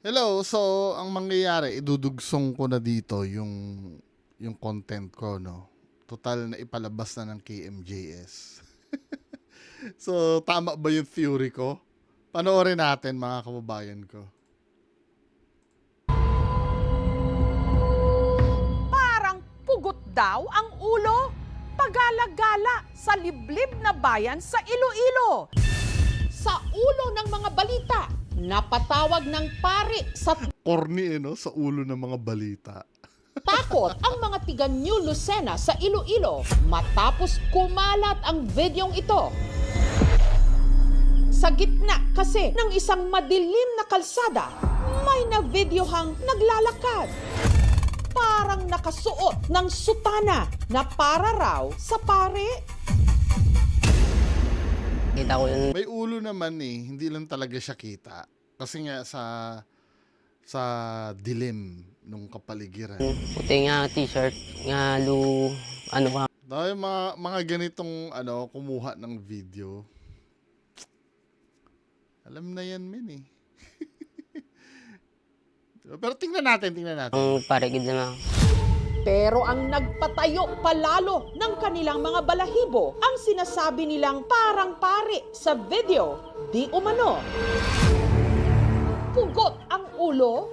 Hello, so ang mangyayari, idudugsong ko na dito yung content ko, no? Total na ipalabas na ng KMJS. So, tama ba yung theory ko? Panoorin natin mga kababayan ko. Parang pugot daw ang ulo. Pagala-gala sa liblib na bayan sa Iloilo. Sa ulo ng mga balita, napatawag ng pari sa Corny, no? Sa ulo ng mga balita. takot ang mga tiga New Lucena sa Iloilo matapos kumalat ang videong ito. Sa gitna kasi ng isang madilim na kalsada, may na-videohang naglalakad. Parang nakasuot ng sutana na para raw sa pare. Kita ko yun. May ulo naman eh, hindi lang talaga siya kita. Kasi nga sa dilim nung kapaligiran. Puti nga t-shirt, nga ano ka. Dahil mga ganitong kumuha ng video. Alam na yan, men eh. Pero tingnan natin. Ang parigid na. Pero ang nagpatayo palalo ng kanilang mga balahibo ang sinasabi nilang parang pare sa video, di umano. Pugot ang ulo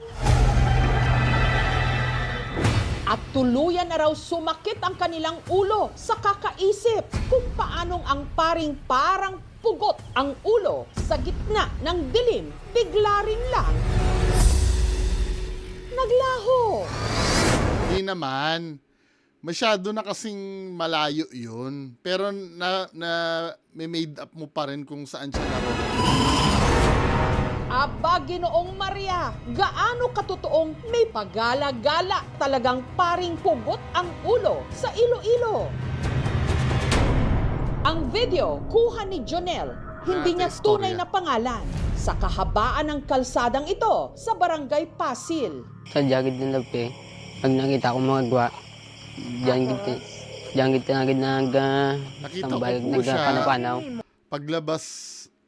at tuluyan na raw sumakit ang kanilang ulo sa kakaisip kung paanong ang paring parang pugot ang ulo sa gitna ng dilim, bigla rin lang naglaho. Hindi naman. Masyado na kasing malayo yun. Pero may made up mo pa rin kung saan siya naroon. Aba, Ginoong Maria, gaano katotoong may pagala-gala talagang paring pugot ang ulo sa Iloilo? Ang video, kuha ni Jonel, hindi niya tunay na pangalan, sa kahabaan ng kalsadang ito sa Barangay Pasil. Sa jagid ng lapi, pag nakita ko mga gwa, diyan gid na Nakita ko tambay po siya. nagpanaw. Paglabas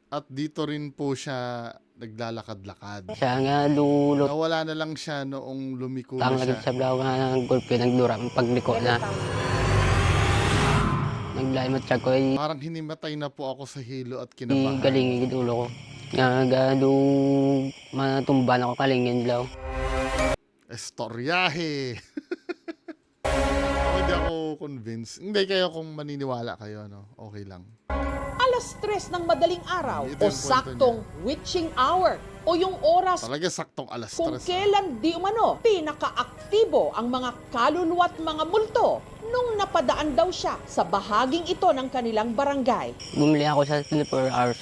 at dito rin po siya naglalakad-lakad. Siya nga lulot. Nawala na lang siya noong lumiko na Tang siya. lagit sa blaw nga golpe nagdura pagliko na. Naglaimot siya ko ay Parang hinimatay na po ako sa hilo at kinabahan. galing gid ulo ko. Nga matumban ako kalingin blaw. Estoryahe. Hindi ako convinced. Hindi kayo kung maniniwala kayo, no? Okay lang. Alas 3 ng madaling araw Ito o yung kwento saktong witching hour o yung oras Talaga saktong alas kung 3. kailan di umano pinakaaktibo ang mga kaluluwa at mga multo nung napadaan daw siya sa bahaging ito ng kanilang barangay. Bumili ako sa 24 hours.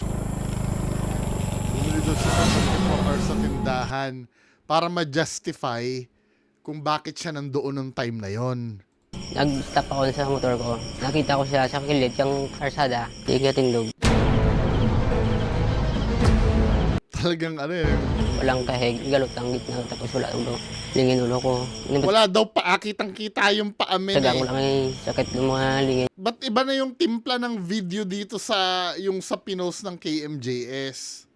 Bumili doon siya sa 24 hours sa tindahan para ma-justify kung bakit siya nandoon ng time na yon. Nag-stop ako sa motor ko. Nakita ko siya sa kilid, yung karsada. Di ka tindog. Talagang Walang kahig, galot ang gitna. Tapos wala ulo. Lingin ulo ko. wala daw paa, kitang-kita yung paamin Sagang eh. lang ay sakit ng mga lingin. Ba't iba na yung timpla ng video dito sa pinost ng KMJS?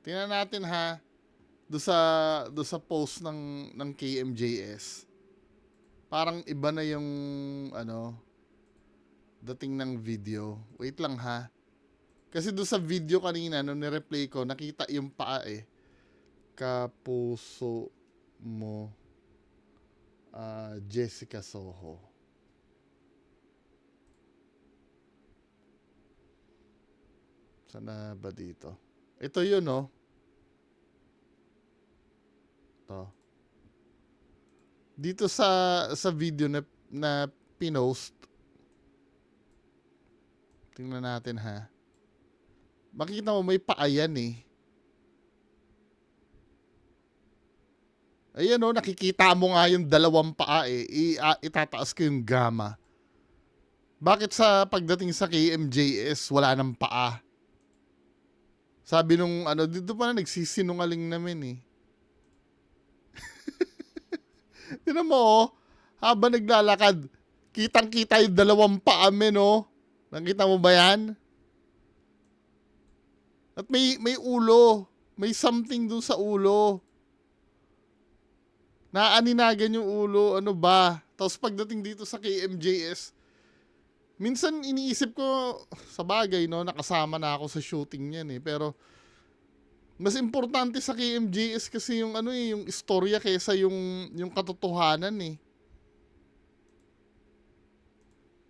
Tingnan natin ha. Do sa post ng KMJS. Parang iba na yung dating ng video. Wait lang ha. Kasi do sa video kanina nung ni-replay ko, nakita yung paa eh. Kapuso mo, Jessica Soho. Sana ba dito? Ito yun, no? Ito. Dito sa video na pinost. Tingnan natin ha. Makikita mo may paa yan eh. Ayan o, nakikita mo nga yung dalawang paa eh. Itataas ko yung gamma. Bakit sa pagdating sa KMJS wala nang paa? Sabi nung dito pa na nagsisinungaling namin eh. Tignan mo oh, habang naglalakad, kitang-kita yung dalawang paa men oh. Nakita mo ba yan? At may ulo. May something dun sa ulo. Naaninagan yung ulo, ano ba? Tapos pagdating dito sa KMJS, minsan iniisip ko, sa bagay, no, nakasama na ako sa shooting niyan eh. Pero, mas importante sa KMJS kasi yung ano eh, yung istorya kaysa yung katotohanan eh.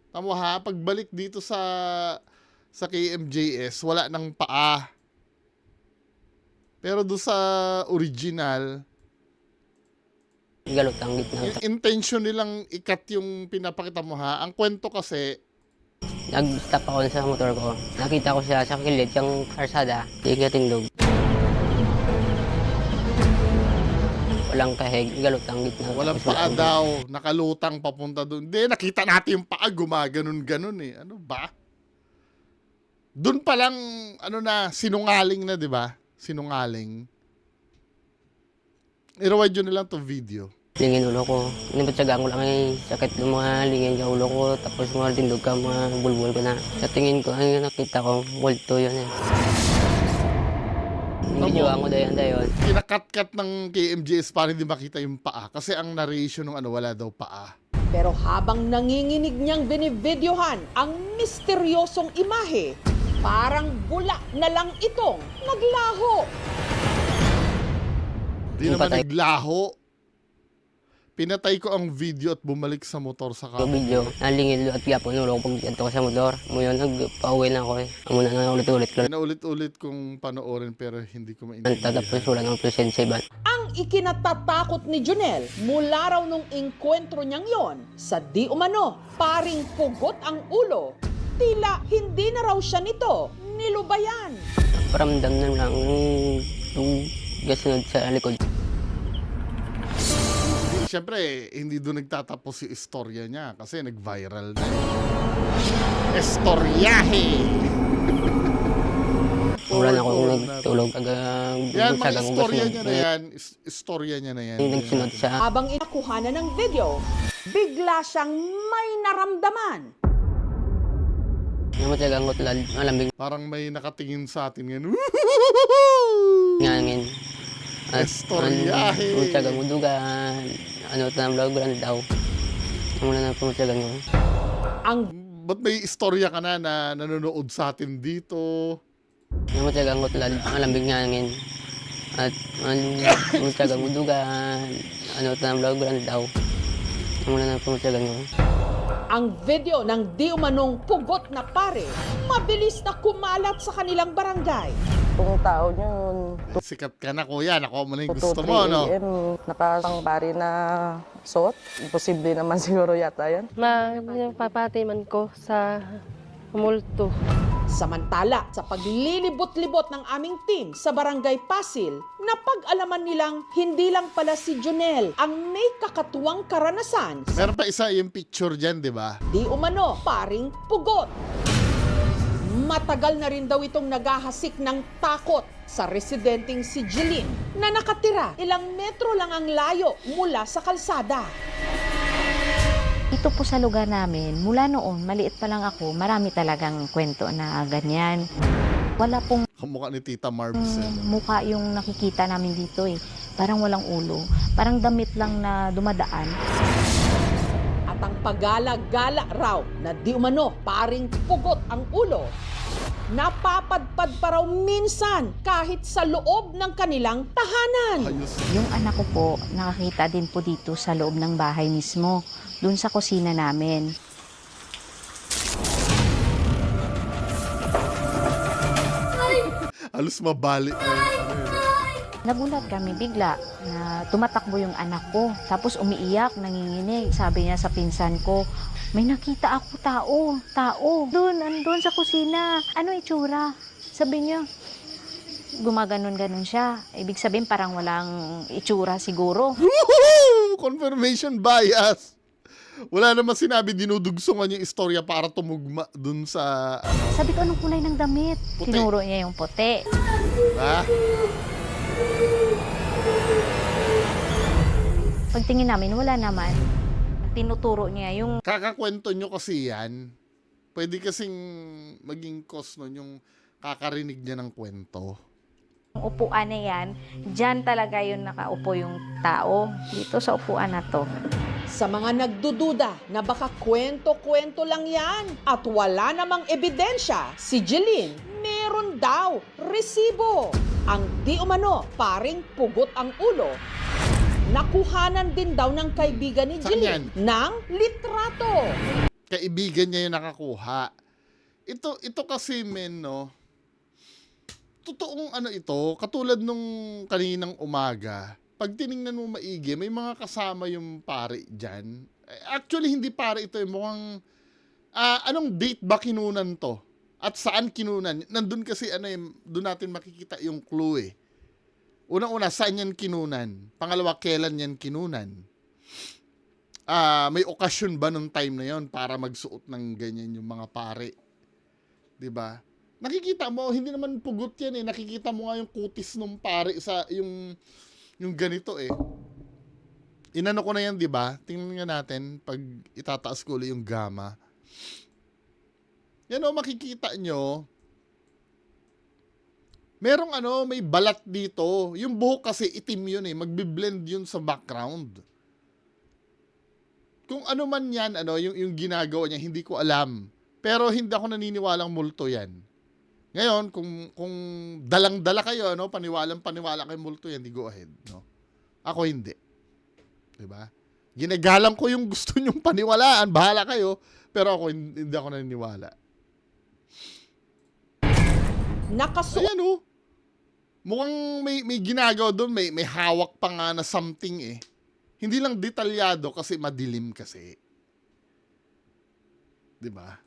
Tama ha, pagbalik dito sa KMJS, wala nang paa. Pero doon sa original, Galot ang gitna. yung intention nilang ikat yung pinapakita mo ha. Ang kwento kasi, Nag-stop ako sa motor ko. Nakita ko siya sa kilid, yung karsada. Di ka tindog. Walang kahig, galot ang gitna. walang paa daw, nakalutang papunta doon. Hindi, nakita natin yung paa, gumaganon-ganon eh. Ano ba? Doon pa lang, ano na, sinungaling na, di ba? Sinungaling. I-rewind nyo na lang to video. Lingin ulo ko. Inipatsagaan ko lang eh. Sakit ng mga lingin sa ulo ko. Tapos mga tindog ka, mga bulbul ko na. Sa tingin ko, ay nakita ko, multo yun eh. Videoan ko dayon. Kinakat-kat ng KMJS para hindi makita yung paa. Kasi ang narration ng ano, wala daw paa. Pero habang nanginginig niyang binivideohan ang misteryosong imahe, parang bula na lang itong naglaho. Di Yung naman patay. naglaho. Pinatay ko ang video at bumalik sa motor sa Yung kamo. video, nalingin at yapon ulo ko pagkikanto ko sa motor. Ngayon, nagpa-uwi na ako eh. Amo na ulit-ulit ko. Pinaulit-ulit kong panoorin pero hindi ko maintindihan. Tapos wala ng presensya ba? Ang ikinatatakot ni Jonel mula raw nung engkwentro niyang yon, sa di umano, paring pugot ang ulo, tila hindi na raw siya nito nilubayan. Paramdam na lang yung gasunod sa likod. Siyempre, hindi doon nagtatapos yung istorya niya kasi nag-viral na yun. Estoryahe! Wala na akong Forward nagtulog. Yan, mga Sagang istorya gasunod. niya na yan. Istorya niya na yan. Yung nagsunod sa Habang inakuhanan ng video, bigla siyang may naramdaman. namatyagang utlad, malambing Parang may nakatingin sa atin ngayon. ngangin. Estoryahe. Namatyagang udugan. Ano ito na vlog brand daw. Muna na pumatyagan mo. Ang Ba't may istorya ka na nanonood sa atin dito? Namatyagang utlad, malambing ngangin. At namatyagang udugan. Ano ito na vlog brand daw. Muna na pumatyagan mo. ang video ng di umanong pugot na pare, mabilis na kumalat sa kanilang barangay. Kung tao yun, Sikat ka na kuya, nakuha mo na yung 2 gusto 3 mo, no? AM, nakasangpari na suot. Imposible naman siguro yata yan. Mapapatiman ko sa multo. Samantala, sa paglilibot-libot ng aming team sa Barangay Pasil, napag-alaman nilang hindi lang pala si Jonel ang may kakatuwang karanasan sa Meron pa isa yung picture dyan, di ba? di umano paring pugot. Matagal na rin daw itong naghahasik ng takot sa residenteng si Jeline na nakatira ilang metro lang ang layo mula sa kalsada. Dito po sa lugar namin, mula noon, maliit pa lang ako, marami talagang kwento na ganyan. Wala pong Kamukha ni Tita Marbs. mukha yung nakikita namin dito eh. Parang walang ulo. Parang damit lang na dumadaan. At ang pagala-gala raw na di umano paring pugot ang ulo, napapadpad pa raw minsan kahit sa loob ng kanilang tahanan. Ayos. Yung anak ko po, nakakita din po dito sa loob ng bahay mismo, dun sa kusina namin. Halos mabali. Nagulat kami bigla na tumatakbo yung anak ko. Tapos umiiyak, nanginginig. Sabi niya sa pinsan ko, may nakita ako tao. Andun sa kusina. Ano itsura? Sabi niya, gumaganon-ganon siya. Ibig sabihin parang walang itsura siguro. Woohoo! Confirmation bias. Wala naman sinabi dinudugsungan yung istorya para tumugma dun sa Sabi ko, anong kulay ng damit? Puti. Tinuro niya yung puti. ha? Pagtingin namin, wala naman. Tinuturo niya yung Kakakwento nyo kasi yan. Pwede kasing maging cause nun yung kakarinig niya ng kwento. Ang upuan na yan, dyan talaga yung nakaupo yung tao. Dito sa upuan na to. Sa mga nagdududa na baka kwento-kwento lang yan at wala namang ebidensya, si Jeline meron daw resibo. Ang di umano paring pugot ang ulo, nakuhanan din daw ng kaibigan ni Saan Jeline yan? ng litrato. Kaibigan niya yung nakakuha. Ito kasi, men, no? Totoong ano ito, katulad nung kaninang umaga, pag tiningnan mo maigi, may mga kasama yung pare dyan. Actually, hindi pare ito. Mukhang, anong date ba kinunan to? At saan kinunan? Nandun kasi, doon natin makikita yung clue eh. Unang-una, saan yan kinunan? Pangalawa, kailan yan kinunan? May okasyon ba nung time na yon para magsuot ng ganyan yung mga pare? 'Di ba? Nakikita mo, hindi naman pugot yan eh. Nakikita mo nga yung kutis nung pare sa yung ganito eh. Inano ko na yan, 'di ba? Tingnan nga natin pag itataas ko ulit yung gamma. Yan o, makikita nyo. Merong may balat dito. Yung buhok kasi itim yun eh. Magbi-blend yun sa background. Kung ano man yan, yung ginagawa niya, hindi ko alam. Pero hindi ako naniniwalang multo yan. Ngayon, kung dalang-dala kayo, paniwalang-paniwala kayo multo yan, di go ahead. No? Ako hindi. Diba? Ginagalang ko yung gusto nyong paniwalaan, bahala kayo, pero ako hindi ako naniniwala. Nakasuot Ayan mukhang may ginagawa doon, may hawak pa nga na something eh. Hindi lang detalyado kasi madilim kasi. 'Di ba?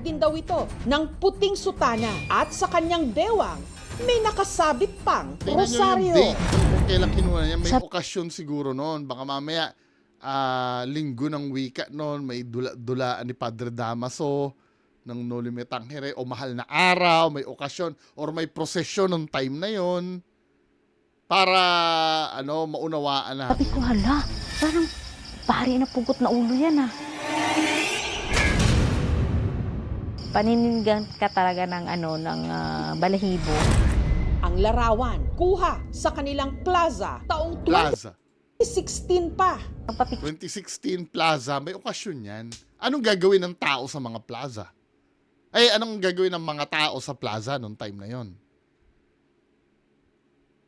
din daw ito ng puting sutana at sa kanyang dewang may nakasabit pang Tingnan nyo yung rosaryo. date kung kailan kinuha niya. May Sa- okasyon siguro noon. Baka mamaya linggo ng wika noon, may dulaan ni Padre Damaso ng No Limit Tangere o mahal na araw, may okasyon or may prosesyon ng time na yon para maunawaan na. Sabi ko, hala, parang pare na pugot na ulo yan ah. Paninindigan ka talaga ng balahibo. Ang larawan kuha sa kanilang plaza taong Plaza. 2016 pa. 2016 Plaza, may okasyon yan. Anong gagawin ng tao sa mga plaza? Anong gagawin ng mga tao sa plaza nung time na yon?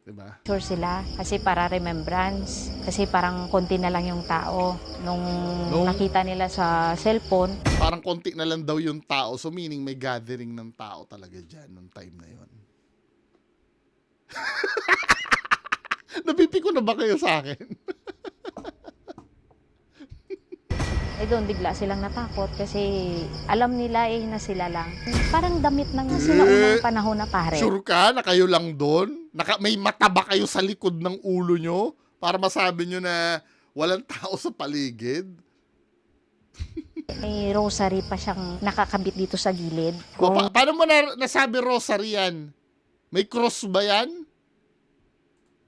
Diba? Sure sila kasi para remembrance. Kasi parang konti na lang yung tao. Nung nakita nila sa cellphone, Parang konti na lang daw yung tao. So meaning may gathering ng tao talaga dyan nung time na yon. Napipiko na ba kayo sa akin? doon bigla silang natakot kasi alam nila na sila lang. Parang damit ng sinaunang panahon na pare. Sure ka na kayo lang doon? May mata ba kayo sa likod ng ulo nyo? Para masabi nyo na walang tao sa paligid? May rosary pa siyang nakakabit dito sa gilid. Paano mo nasabi rosary yan? May cross ba yan?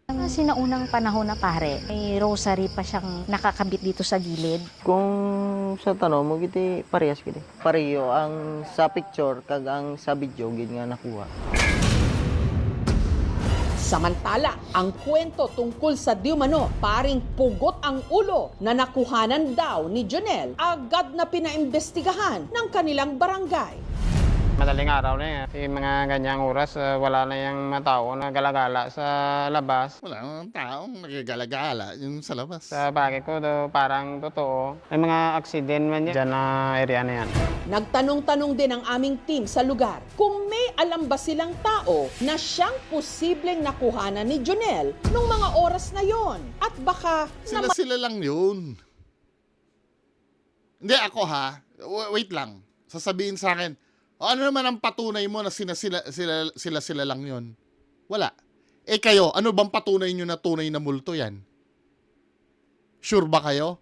Ang sinaunang panahon na pare, may rosary pa siyang nakakabit dito sa gilid. Kung sa tanong mo, giti parehas giti. Pareho ang sa picture kag ang sa video gid nga nakuha. Samantala, ang kwento tungkol sa diumano, paring pugot ang ulo na nakuhanan daw ni Jonel, agad na pinaimbestigahan ng kanilang barangay. Madaling araw na yan. Yung mga ganyang oras, wala na yung mga tao na galagala sa labas. Wala namang taong nagagala-gala yun sa labas. Sa bagay ko, parang totoo. May mga aksident man yan dyan na area na yan. Nagtanong-tanong din ang aming team sa lugar kung may alam ba silang tao na siyang posibleng nakuhanan ni Jonel nung mga oras na yon. At baka Sila lang yun. Hindi, ako wait lang. Sasabihin sa akin, ano naman ang patunay mo na sila lang yun? Wala. Kayo, ano bang patunay nyo na tunay na multo yan? Sure ba kayo?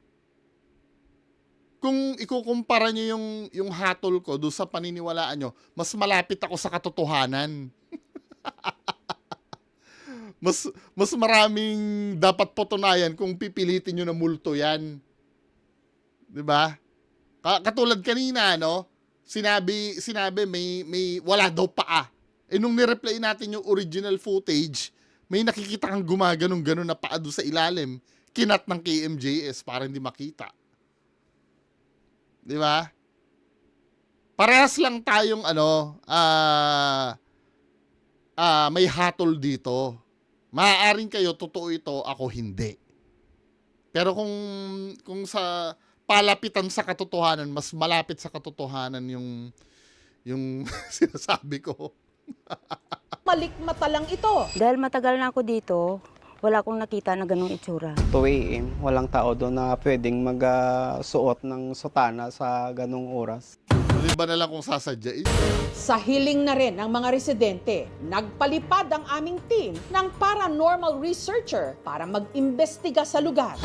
Kung ikukumpara nyo yung hatol ko doon sa paniniwalaan nyo, mas malapit ako sa katotohanan. mas maraming dapat patunayan kung pipilitin nyo na multo yan. 'Di ba? Katulad kanina, Sinabi may wala daw paa. Eh nung nireplay natin yung original footage, may nakikita kang gumaganong-ganon na paa doon sa ilalim, kinat ng KMJS para hindi makita. Di ba? Parehas lang tayong may hatol dito. Maaaring kayo, totoo ito, ako hindi. Pero kung sa palapitan sa katotohanan, mas malapit sa katotohanan yung sinasabi ko. Malikmata lang ito. Dahil matagal na ako dito, wala akong nakita na ganung itsura. 2 AM, walang tao doon na pwedeng magsuot ng sutana sa ganung oras. Di ba na lang kung sasadyain? Sa hiling na rin ng mga residente, nagpalipad ang aming team ng paranormal researcher para mag-imbestiga sa lugar.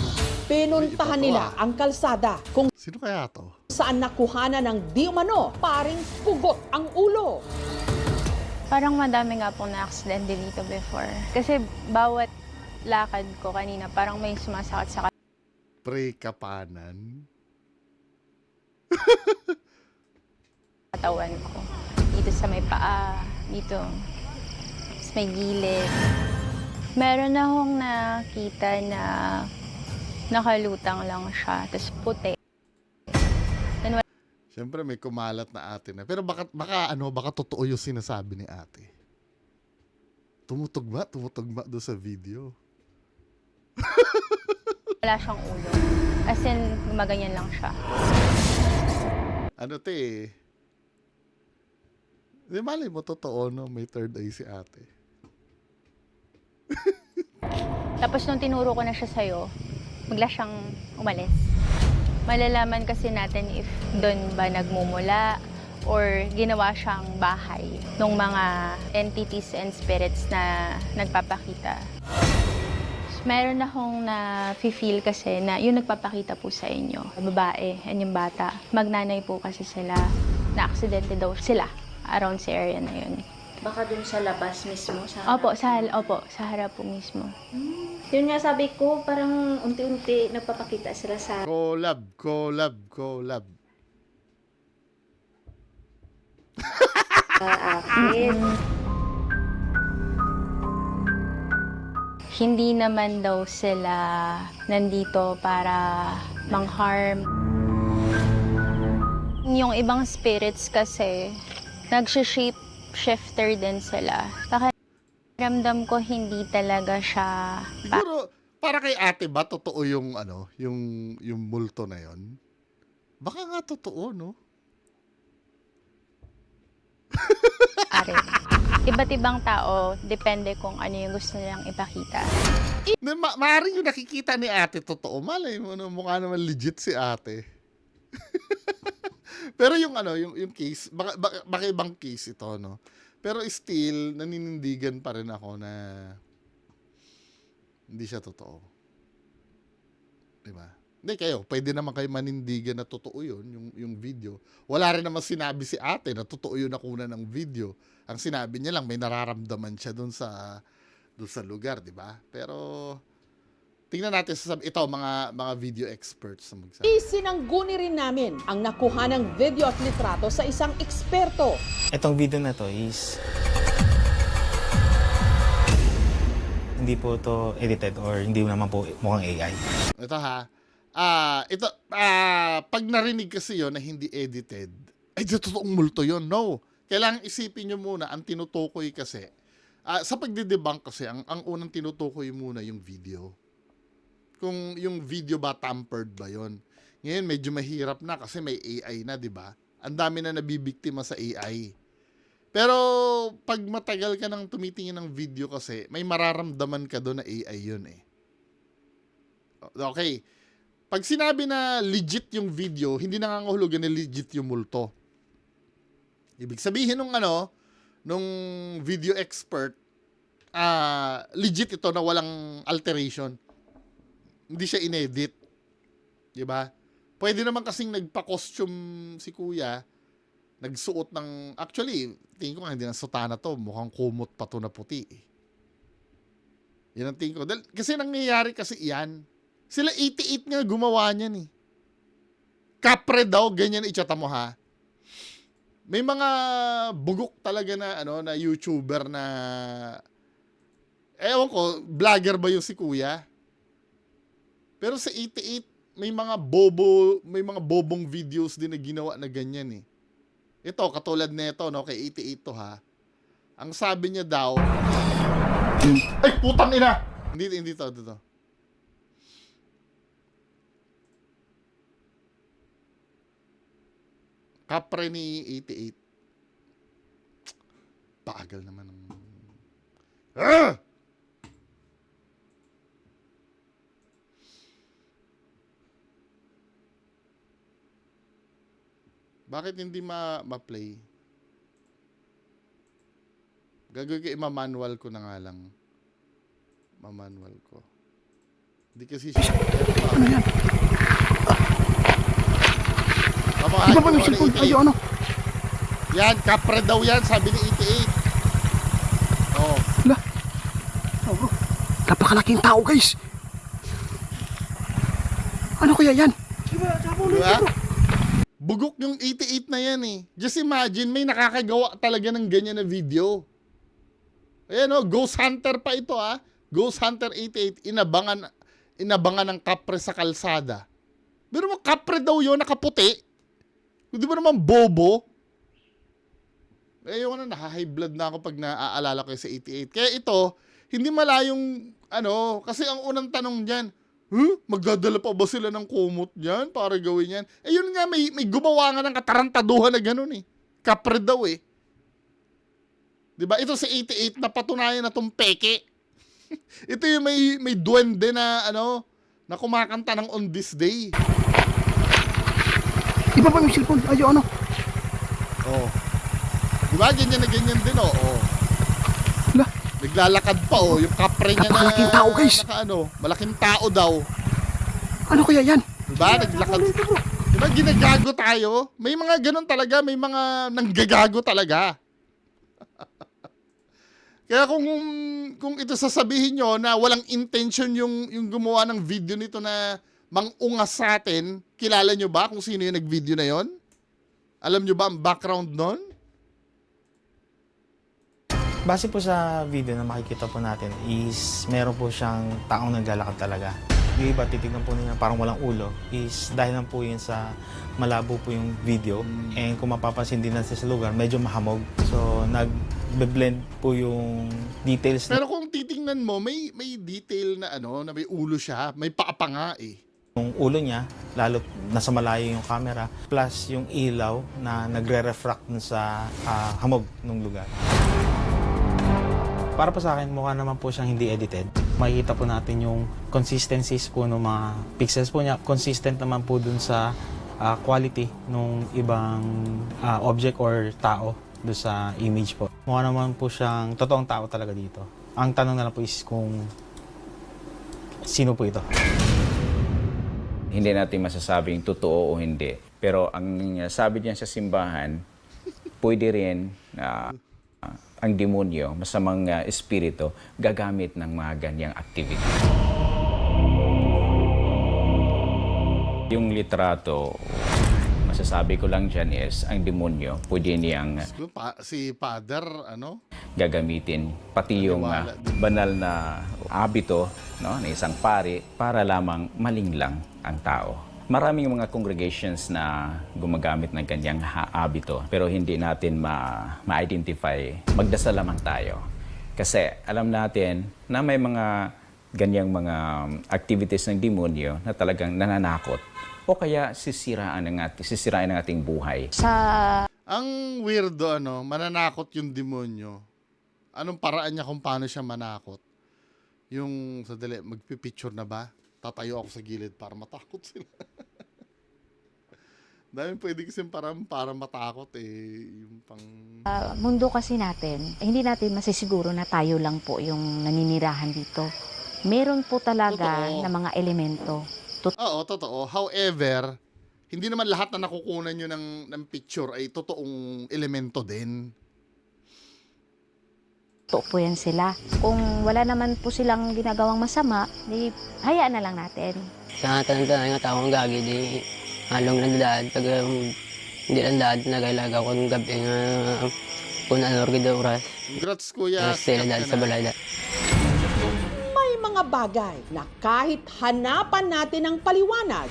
Pinuntahan nila ang kalsada kung Sino kaya to? saan nakuhanan ng di umano paring pugot ang ulo. Parang madami nga pong na-accident din dito before. Kasi bawat lakad ko kanina, parang may sumasakit sa Pre-kapanan? katawan ko. Dito sa may paa, dito sa may gilid. Meron akong nakita na nakalutang lang siya, tapos puti. Siyempre may kumalat na ate na. Pero baka totoo yung sinasabi ni ate. Tumutugma doon sa video. Wala siyang ulo. As in, gumaganyan lang siya. Ano te? Di malay mo totoo no, may third eye si ate. Tapos nung tinuro ko na siya sa'yo, bigla siyang umalis. Malalaman kasi natin if doon ba nagmumula or ginawa siyang bahay ng mga entities and spirits na nagpapakita. Meron akong na-feel kasi na yung nagpapakita po sa inyo, babae, and yung bata, magnanay po kasi sila, na-aksidente daw sila around sa area na yun. Baka dun sa labas mismo? Sa Opo, sa harap po mismo. Yun nga sabi ko, parang unti-unti nagpapakita sila sa Collab. akin. Hindi naman daw sila nandito para mang-harm. Yung ibang spirits kasi, nag-shape shifter din sila. Pakiramdam ko hindi talaga siya Siguro para kay ate ba totoo yung yung multo na yon? Baka nga totoo no. pare. Iba't ibang tao, depende kung ano yung gusto nilang ipakita. Maaaring yung nakikita ni ate totoo. Malay mo no, mukha naman legit si ate. Pero yung yung case, baka ibang case ito no. Pero still naninindigan pa rin ako na hindi siya totoo. 'Di ba? Hindi kayo, pwede naman kayo manindigan na totoo 'yun, yung video. Wala rin naman sinabi si ate na totoo 'yun na kuna ng video. Ang sinabi niya lang may nararamdaman siya doon sa lugar, 'di ba? Pero tingnan natin ito mga video experts na magsabi. Isinangguni rin namin ang nakuha ng video at litrato sa isang eksperto. Itong video na to is hindi po to edited or hindi naman po mukhang AI. Ito pag narinig kasi yon na hindi edited, ay di totoong multo yon. No. Kailangan isipin nyo muna, ang tinutukoy kasi, sa pagdidebunk kasi, ang unang tinutukoy muna yung video. Kung yung video ba tampered ba yon. Ngayon medyo mahirap na kasi may AI na, di ba? Ang dami na nabibiktima sa AI. Pero pag matagal ka nang tumitingin ng video kasi, may mararamdaman ka doon na AI yun eh. Okay. Pag sinabi na legit yung video, hindi nangangahulugan na legit yung multo. Ibig sabihin nung video expert, legit ito na walang alteration. Hindi siya inedit. Diba? Pwede naman kasing nagpa-costume si kuya, nagsuot ng, actually, tingin ko nga hindi ng sutana to, mukhang kumot pa to na puti eh. Yan ang tingin ko. Kasi nangyayari kasi yan. Sila 88 nga gumawa niyan eh. Kapre daw, ganyan itsata mo ha. May mga bugok talaga na ano na YouTuber na ewan ko, vlogger ba yung si Kuya? Pero sa 88 may mga bobong videos din na ginawa na ganyan eh. Ito katulad nito no kay 88 to ha. Ang sabi niya daw, ay putang ina. Hindi to, dito. Kapre ni 88. Bagal naman ng... Ah! Bakit hindi ma-play? Gagawin ko, ima-manual ko na nga lang. Ma-manual ko. Hindi kasi siya... Ano yan? Iba ba yung cellphone? Ayo, ano? Yan, kapre daw yan, sabi ni 88. Oh. Wala. Oh, bro. Napakalaking tao, guys. Ano kaya yan? Diba? Bugok yung 88 na yan eh. Just imagine, may nakakagawa talaga ng ganyan na video. Ayan o, Ghost Hunter pa ito ah. Ghost Hunter 88, inabangan ng kapre sa kalsada. Pero mo kapre daw yun, nakaputi. Hindi ba naman bobo? Ayoko na, naka-high blood na ako pag naaalala ko sa 88. Kaya ito, hindi malayong, ano, kasi ang unang tanong dyan, magdadala pa ba sila ng kumot dyan para gawin yan? Eh yun nga, may gumawa nga ng katarantaduhan na gano'n eh. Kapre daw eh. Diba? Ito sa 88 na patunayan na itong peke. Ito yung may duwende na, ano, na kumakanta ng On This Day. Iba ba yung cellphone? Ayo, ano? Oh. Diba? Ganyan na ganyan din, oh. Oh. Wala. Naglalakad pa, oh. Yung kapre niya na... Napakalaking tao, guys. Malaking tao daw. Ano kaya yan? Diba? Naglakad. Diba? Ginagago tayo. May mga ganun talaga. May mga nanggagago talaga. Kaya kung ito sasabihin nyo na walang intention yung gumawa ng video nito na mang-ungas sa atin, kilala nyo ba kung sino yung nag-video na yon? Alam nyo ba ang background nun? Base po sa video na makikita po natin is meron po siyang taong naglalakad talaga. Yung iba, titignan po nila parang walang ulo is dahil lang po yun sa malabo po yung video. And kung mapapansin din natin sa lugar, medyo mahamog. So, nag-blend po yung details. Pero kung titingnan mo, may detail na ano, na may ulo siya. May paa pa nga eh. Yung ulo niya, lalo nasa malayo yung camera, plus yung ilaw na nagre-refract sa hamog ng lugar. Para po sa akin, mukha naman po siyang hindi edited. Makikita po natin yung consistencies po ng mga pixels po niya. Consistent naman po dun sa quality ng ibang object or tao doon sa image po. Mukha naman po siyang totoong tao talaga dito. Ang tanong na lang po is kung sino po ito. Hindi natin masasabing totoo o hindi. Pero ang sabi niya sa simbahan, pwede rin ang demonyo, masamang espiritu, gagamit ng mga ganyang activity. Yung litrato, masasabi ko lang dyan is, ang demonyo, pwede niyang si Father, ano? gagamitin, pati yung banal na abito no, na isang pari para lamang malinglang ang tao. Maraming mga congregations na gumagamit ng ganyang abito pero hindi natin ma-identify. Magdasal lamang tayo. Kasi alam natin na may mga ganyang mga activities ng demonyo na talagang nananakot o kaya sisiraan ng ating buhay. Ang weirdo, ano, mananakot yung demonyo. Anong paraan niya kung paano siya manakot? Yung, sadali, magpipicture na ba? Tatayo ako sa gilid para matakot sila. Dahil pwede kasi para matakot eh. Yung pang... Mundo kasi natin, hindi natin masisiguro na tayo lang po yung naninirahan dito. Meron po talaga na mga elemento. Oo, totoo. However, hindi naman lahat na nakukunan nyo ng picture ay totoong elemento din. Totoo po yan sila. Kung wala naman po silang ginagawang masama, di hayaan na lang natin. Sa tanan nga taong gagi, di halong nagdaan, tagang Hindi lang dahil nagalaga ko ng gabi nga kung ano rin oras. Congrats, kuya. Stella dahil sa balada. May mga bagay na kahit hanapan natin ng paliwanag,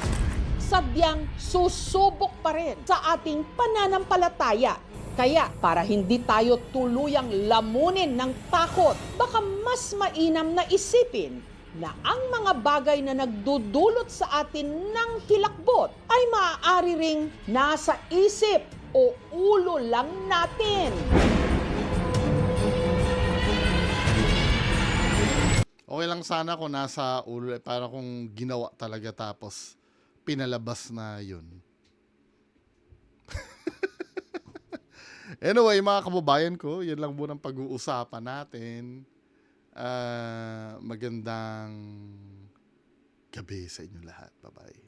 sadyang susubok pa rin sa ating pananampalataya. Kaya para hindi tayo tuluyang lamunin ng takot, baka mas mainam na isipin na ang mga bagay na nagdudulot sa atin ng hilakbot ay maaari ring nasa isip o ulo lang natin. Okay lang sana kung nasa ulo, para kung ginawa talaga tapos pinalabas na yun. Anyway, mga kababayan ko, yan lang muna ang pag-uusapan natin. Magandang gabi sa inyo lahat. Bye-bye.